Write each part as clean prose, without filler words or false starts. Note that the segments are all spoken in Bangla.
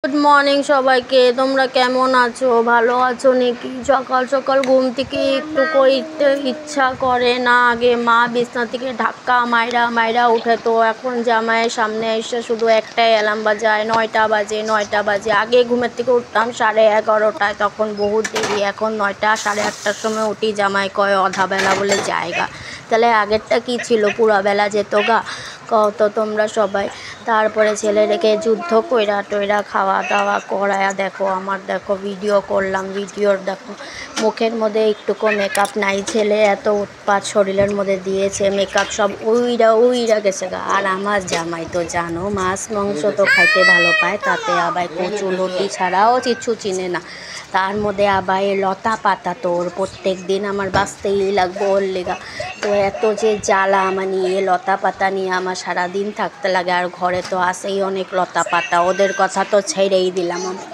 গুড মর্নিং সবাইকে। তোমরা কেমন আছো? ভালো আছো নাকি? সকাল সকাল ঘুম থেকে একটু করতে ইচ্ছা করে না। আগে মা বিছনা থেকে ধাক্কা মাইরা মাইরা উঠে, তো এখন জামাইয়ের সামনে এসে শুধু একটাই অ্যালার্ম বাজায়, 9টা বাজে। আগে ঘুমের থেকে উঠতাম 11:30টায়, তখন বহুত দেরি। এখন 9টা 8:30টার সময় উঠি। জামাই কয় অধাবেলা বলে জায়গা। তাহলে আগেরটা কি ছিল? পুরা বেলা যেত গা। কত তোমরা সবাই। তারপরে ছেলে রেখে যুদ্ধ কইরা টইরা খাওয়া দাওয়া করায়া দেখো আমার, দেখো ভিডিও করলাম, ভিডিওর দেখো মুখের মধ্যে একটুকু মেকআপ নাই। ছেলে এত উৎপাত শরীরের মধ্যে দিয়েছে, মেকআপ সব উইরা গেছে গা। আর আমার জামাই তো জানো মাছ মাংস তো খাইতে ভালো পায়, তাতে আবার কচু লতি ছাড়াও কিছু চিনে না। তার মধ্যে আবার এই লতা পাতা তো ওর প্রত্যেক দিন আমার বাঁচতেই লাগবো ওর লেগা। তো এত যে জ্বালা, মানে এ লতা পাতা নিয়ে আমার সারাদিন থাকতে লাগে। আর ঘরে তো আসেই অনেক লতা পাতা, ওদের কথা তো ছেড়েই দিলাম আমি।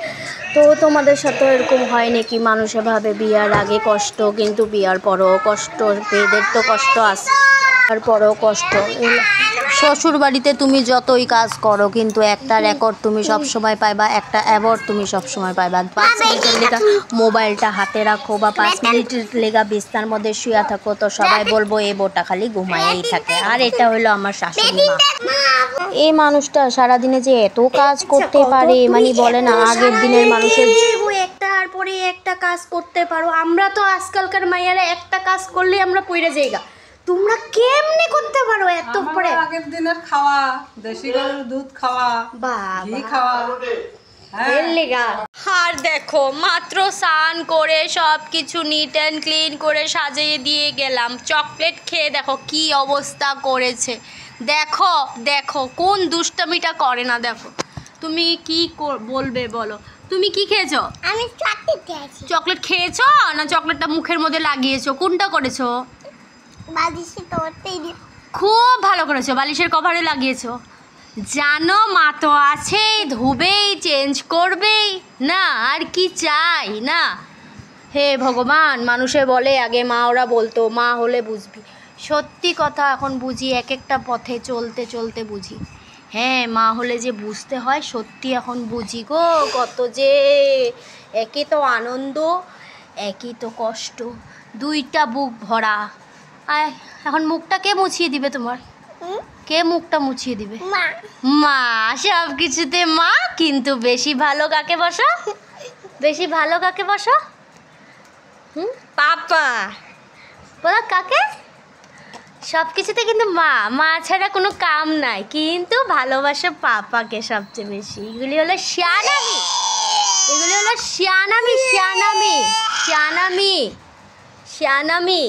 তো তোমাদের সাথে এরকম হয় নাকি? মানুষে ভাবে বিয়ার আগে কষ্ট, কিন্তু বিয়ার পরেও কষ্ট। মেয়েদের তো কষ্ট আছে, তারপরেও কষ্ট। শ্বশুর বাড়িতে তুমি যতই কাজ করো, কিন্তু একটা রেকর্ড তুমি সবসময় পাইবা, একটা অ্যাওয়ার্ড তুমি সবসময় পাইবা। 5 মিনিটের লেগা মোবাইলটা হাতে রাখো বা 5 মিনিটের লেগা বিছনার মধ্যে শুয়ে থাকো, তো সবাই বলবো এই বউটা খালি ঘুমাইয়েই থাকে। আর এটা হলো আমার শাশুড়ি মা। এই মানুষটা সারাদিনে যে এত কাজ করতে পারে, মানে বলে না আগের দিনের মানুষের একটার পরে একটা কাজ করতে পারো। আমরা তো আজকালকার মাইয়ারা একটা কাজ করলে আমরা পইরা যাইগা। তোমরা কেমনে করতে পারো এত পরে? আগের দিনের খাওয়া, দেশি গরুর দুধ খাওয়া, ঘি খাওয়া। আর দেখো মাত্র স্নান করে সব কিছু নিট অ্যান্ড ক্লিন করে সাজিয়ে দিয়ে গেলাম। চকলেট খেয়ে দেখো কি অবস্থা করেছে। দেখো দেখো কোন দুষ্টামিটা করে না। দেখো তুমি কি বলবে বলো? তুমি কি খেয়েছো? আমি চকলেট খেয়েছি। চকলেট খেয়েছো না চকলেটটা মুখের মধ্যে লাগিয়েছো? কোনটা করেছো? বালিশে তোরতেই খুব ভালো করেছো, বালিশের কভারে লাগিয়েছো। জানো মা তো আছেই, ধুবেই, চেঞ্জ করবেই না, আর কি চাই না। হে ভগবান, মানুষে বলে আগে মা, ওরা বলতো মা হলে বুঝবি। সত্যি কথা এখন বুঝি, এক একটা পথে চলতে চলতে বুঝি। হ্যাঁ, মা হলে যে বুঝতে হয়, সত্যি এখন বুঝি গো। কত যে একই তো আনন্দ, একই তো কষ্ট, দুইটা বুক ভরা। আয়, এখন মুখটা কে মুছিয়ে দিবে তোমার? কে মুখটা মুছিয়ে দিবে? মা। মা সব কিছুতে মা। কিন্তু বেশি ভালো কাকে বসো? বেশি ভালো কাকে বসো? পাপা বলো কাকে? সব কিছুতে কিন্তু মা, মা ছাড়া কোনো কাম নাই, কিন্তু ভালোবাসো পাপাকে সবচেয়ে বেশি। এগুলি হলো শিয়ানামি, এগুলি হলো শিয়ানামি, শিয়ানামি, শিয়ানামি, শিয়ানামি।